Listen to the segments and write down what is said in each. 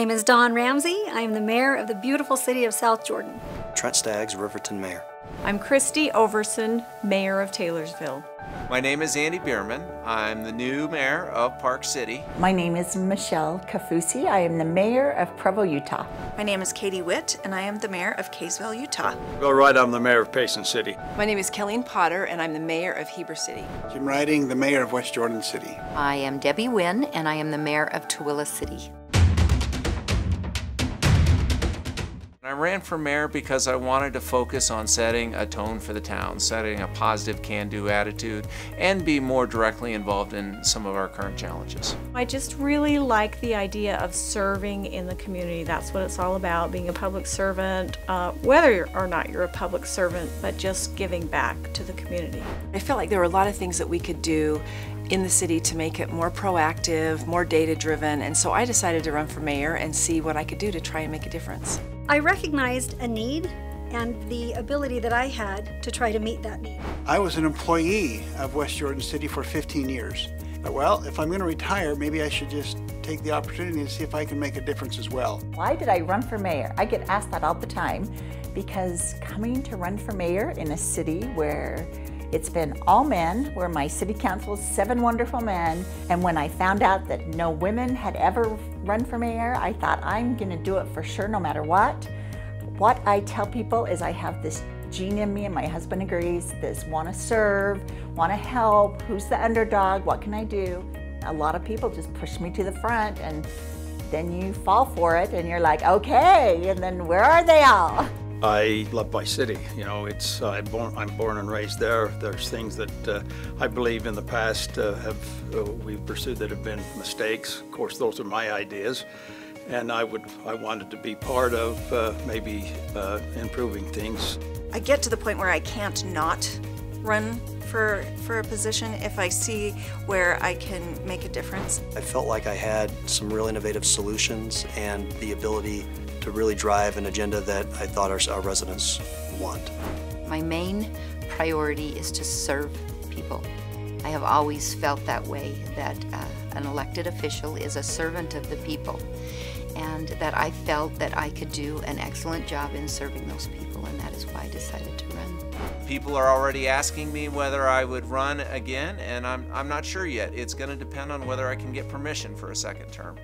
name is Dawn Ramsey. I am the mayor of the beautiful city of South Jordan. Trent Staggs, Riverton Mayor. I'm Christy Overson, Mayor of Taylorsville. My name is Andy Bierman. I'm the new mayor of Park City. My name is Michelle Kafusi. I am the mayor of Provo, Utah. My name is Katie Witt, and I am the mayor of Kaysville, Utah. Bill Wright, I'm the mayor of Payson City. My name is Kelleen Potter, and I'm the mayor of Heber City. Jim Riding, the mayor of West Jordan City. I am Debbie Wynn, and I am the mayor of Tooele City. I ran for mayor because I wanted to focus on setting a tone for the town, setting a positive can-do attitude, and be more directly involved in some of our current challenges. I just really like the idea of serving in the community. That's what it's all about, being a public servant, whether or not you're a public servant, but just giving back to the community. I felt like there were a lot of things that we could do in the city to make it more proactive, more data-driven, and so I decided to run for mayor and see what I could do to try and make a difference. I recognized a need and the ability that I had to try to meet that need. I was an employee of West Jordan City for 15 years. But, well, if I'm going to retire, maybe I should just take the opportunity to see if I can make a difference as well. Why did I run for mayor? I get asked that all the time because coming to run for mayor in a city where it's been all men, where my city council is 7 wonderful men, and when I found out that no women had ever run for mayor, I thought I'm gonna do it for sure no matter what. What I tell people is I have this gene in me, and my husband agrees, this wanna serve, wanna help, who's the underdog, what can I do? A lot of people just push me to the front, and then you fall for it and you're like, okay, and then where are they all? I love my city. You know, I'm born and raised there. There's things that I believe in the past we've pursued that have been mistakes. Of course, those are my ideas, and I wanted to be part of maybe improving things. I get to the point where I can't not run for a position if I see where I can make a difference. I felt like I had some real innovative solutions and the ability to really drive an agenda that I thought our residents want. My main priority is to serve people. I have always felt that way, that an elected official is a servant of the people, and that I felt that I could do an excellent job in serving those people, and that is why I decided to run. People are already asking me whether I would run again, and I'm not sure yet. It's going to depend on whether I can get permission for a second term.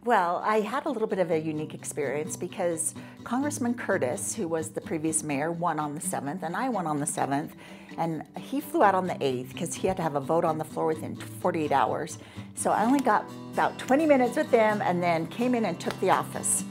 Well, I had a little bit of a unique experience because Congressman Curtis, who was the previous mayor, won on the 7th, and I won on the 7th, and he flew out on the 8th because he had to have a vote on the floor within 48 hours. So I only got about 20 minutes with him and then came in and took the office.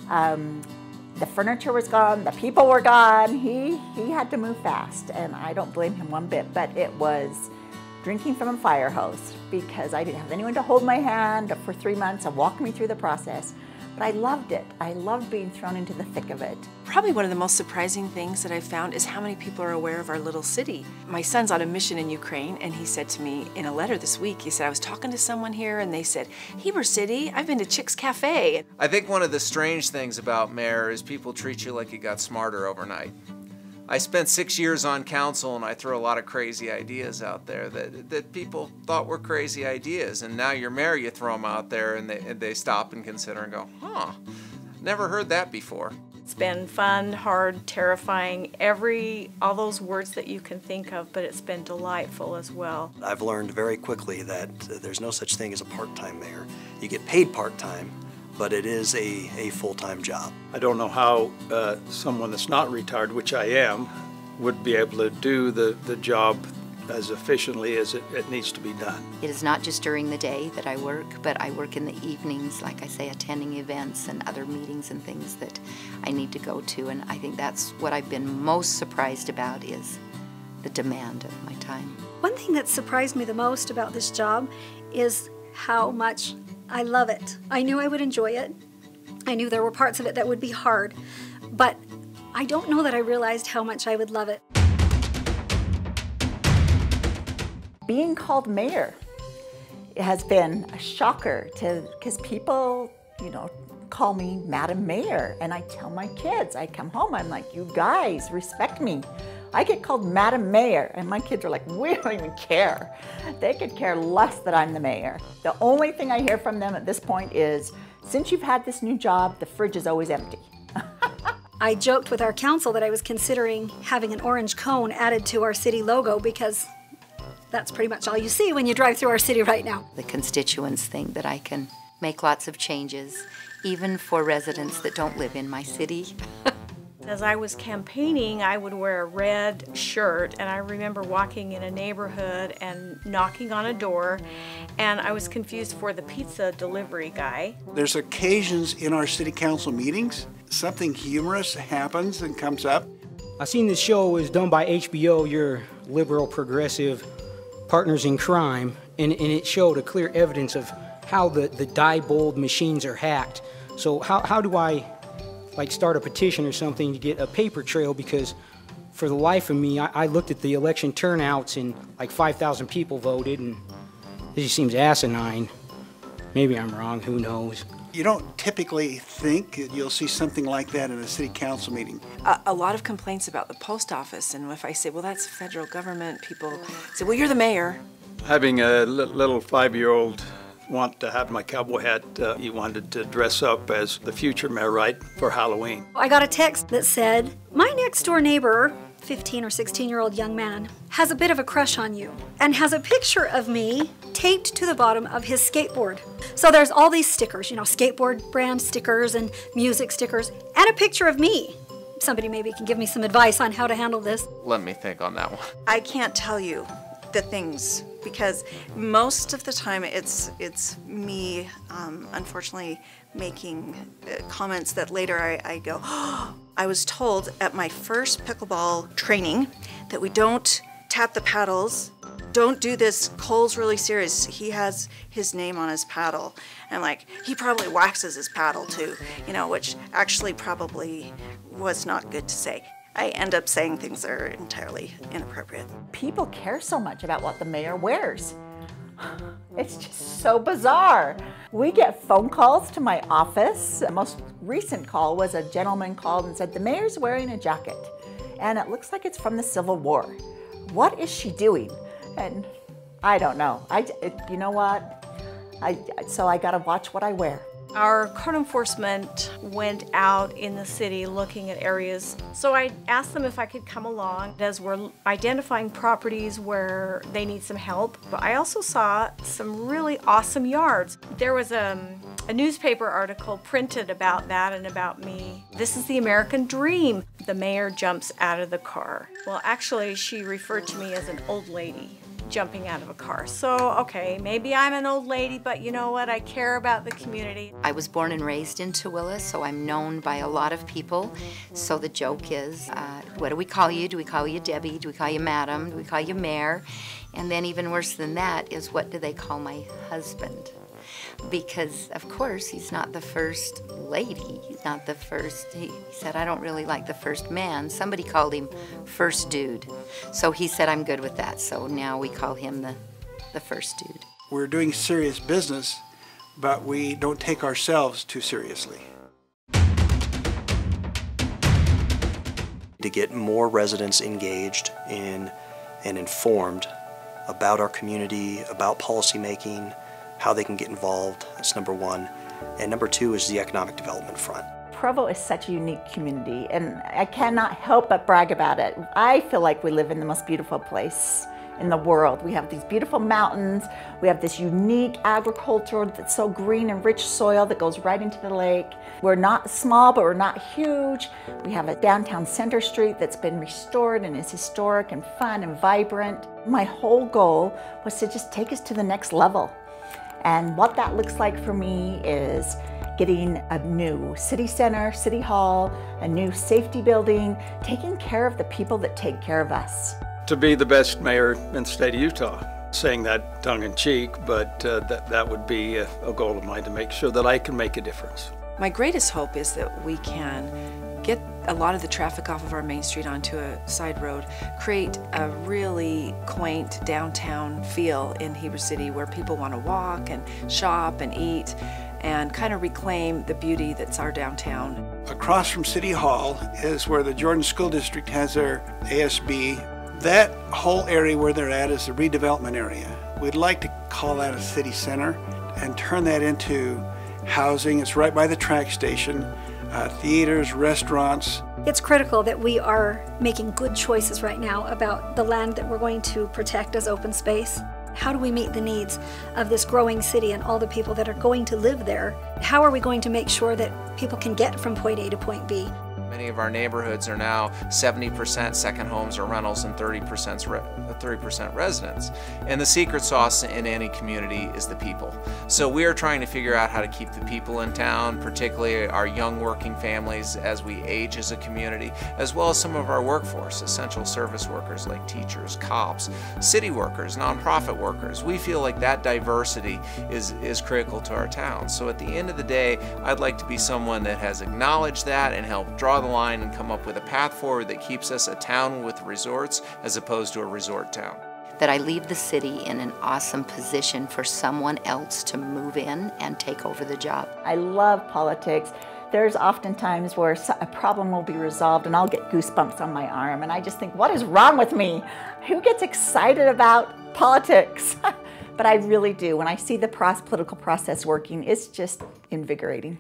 The furniture was gone, the people were gone, he had to move fast, and I don't blame him one bit, but it was drinking from a fire hose because I didn't have anyone to hold my hand for 3 months and walk me through the process. But I loved it. I loved being thrown into the thick of it. Probably one of the most surprising things that I've found is how many people are aware of our little city. My son's on a mission in Ukraine, and he said to me in a letter this week, he said, I was talking to someone here and they said, Heber City, I've been to Chick's Cafe. I think one of the strange things about mayor is people treat you like you got smarter overnight. I spent 6 years on council, and I threw a lot of crazy ideas out there that people thought were crazy ideas, and now you're mayor, you throw them out there and they stop and consider and go, huh, never heard that before. It's been fun, hard, terrifying, all those words that you can think of, but it's been delightful as well. I've learned very quickly that there's no such thing as a part-time mayor. You get paid part-time, but it is a full-time job. I don't know how someone that's not retired, which I am, would be able to do the job as efficiently as it needs to be done. It is not just during the day that I work, but I work in the evenings, like I say, attending events and other meetings and things that I need to go to, and I think that's what I've been most surprised about is the demand of my time. One thing that surprised me the most about this job is how much I love it. I knew I would enjoy it. I knew there were parts of it that would be hard, but I don't know that I realized how much I would love it. Being called mayor has been a shocker because people, call me Madam Mayor, and I tell my kids, I come home, I'm like, you guys respect me. I get called Madam Mayor, and my kids are like, we don't even care. They could care less that I'm the mayor. The only thing I hear from them at this point is, since you've had this new job, the fridge is always empty. I joked with our council that I was considering having an orange cone added to our city logo because that's pretty much all you see when you drive through our city right now. The constituents think that I can make lots of changes, even for residents that don't live in my city. As I was campaigning, I would wear a red shirt, and I remember walking in a neighborhood and knocking on a door, and I was confused for the pizza delivery guy. There's occasions in our city council meetings, something humorous happens and comes up. I seen this show was done by HBO, your liberal progressive partners in crime, and it showed a clear evidence of how the Diebold machines are hacked. So how do I like start a petition or something to get a paper trail, because for the life of me, I looked at the election turnouts and like 5,000 people voted, and it just seems asinine. Maybe I'm wrong, who knows. You don't typically think that you'll see something like that in a city council meeting. A lot of complaints about the post office, and if I say, well, that's federal government, people say, well, you're the mayor. Having a little 5-year-old want to have my cowboy hat, he wanted to dress up as the future mayor, right, for Halloween. I got a text that said, my next door neighbor, 15 or 16-year-old young man, has a bit of a crush on you and has a picture of me taped to the bottom of his skateboard. So there's all these stickers, you know, skateboard brand stickers and music stickers, and a picture of me. Somebody maybe can give me some advice on how to handle this. Let me think on that one. I can't tell you the things, because most of the time it's me, unfortunately, making comments that later I go, oh. I was told at my first pickleball training that we don't tap the paddles, don't do this, Cole's really serious, he has his name on his paddle. And I'm like, he probably waxes his paddle too, you know, which actually probably was not good to say. I end up saying things that are entirely inappropriate. People care so much about what the mayor wears. It's just so bizarre. We get phone calls to my office. The most recent call was a gentleman called and said, the mayor's wearing a jacket, and it looks like it's from the Civil War. What is she doing? And I don't know. You know what? So I gotta watch what I wear. Our code enforcement went out in the city looking at areas, so I asked them if I could come along as we're identifying properties where they need some help. But I also saw some really awesome yards. There was a newspaper article printed about that and about me. This is the American dream. The mayor jumps out of the car. Well, actually, she referred to me as an old lady jumping out of a car. So, okay, maybe I'm an old lady, but you know what? I care about the community. I was born and raised in Tooele, so I'm known by a lot of people. So the joke is, what do we call you? Do we call you Debbie? Do we call you Madam? Do we call you Mayor? And then even worse than that is, what do they call my husband? Because, of course, he's not the first lady. He's not the first, he said, I don't really like the first man. Somebody called him first dude. So he said, I'm good with that. So now we call him the first dude. We're doing serious business, but we don't take ourselves too seriously. To get more residents engaged in and informed about our community, about policymaking, how they can get involved, that's number one. And number two is the economic development front. Provo is such a unique community, and I cannot help but brag about it. I feel like we live in the most beautiful place in the world. We have these beautiful mountains, we have this unique agriculture that's so green and rich soil that goes right into the lake. We're not small, but we're not huge. We have a downtown Center Street that's been restored and is historic and fun and vibrant. My whole goal was to just take us to the next level. And what that looks like for me is getting a new city center, city hall, a new safety building, taking care of the people that take care of us. To be the best mayor in the state of Utah. Saying that tongue-in-cheek, but that would be a goal of mine, to make sure that I can make a difference. My greatest hope is that we can get a lot of the traffic off of our main street onto a side road, create a really quaint downtown feel in Heber City where people want to walk and shop and eat, and kind of reclaim the beauty that's our downtown. across from City Hall is where the Jordan School District has their ASB. That whole area where they're at is the redevelopment area. We'd like to call that a city center and turn that into housing. It's right by the track station, theaters, restaurants. It's critical that we are making good choices right now about the land that we're going to protect as open space. How do we meet the needs of this growing city and all the people that are going to live there? How are we going to make sure that people can get from point A to point B? Many of our neighborhoods are now 70% second homes or rentals and 30% residents. And the secret sauce in any community is the people. So we are trying to figure out how to keep the people in town, particularly our young working families as we age as a community, as well as some of our workforce, essential service workers like teachers, cops, city workers, nonprofit workers. We feel like that diversity is critical to our town. So at the end of the day, I'd like to be someone that has acknowledged that and helped draw the line and come up with a path forward that keeps us a town with resorts as opposed to a resort town. That I leave the city in an awesome position for someone else to move in and take over the job. I love politics. There's often times where a problem will be resolved and I'll get goosebumps on my arm and I just think, what is wrong with me? Who gets excited about politics? But I really do. When I see the political process working, it's just invigorating.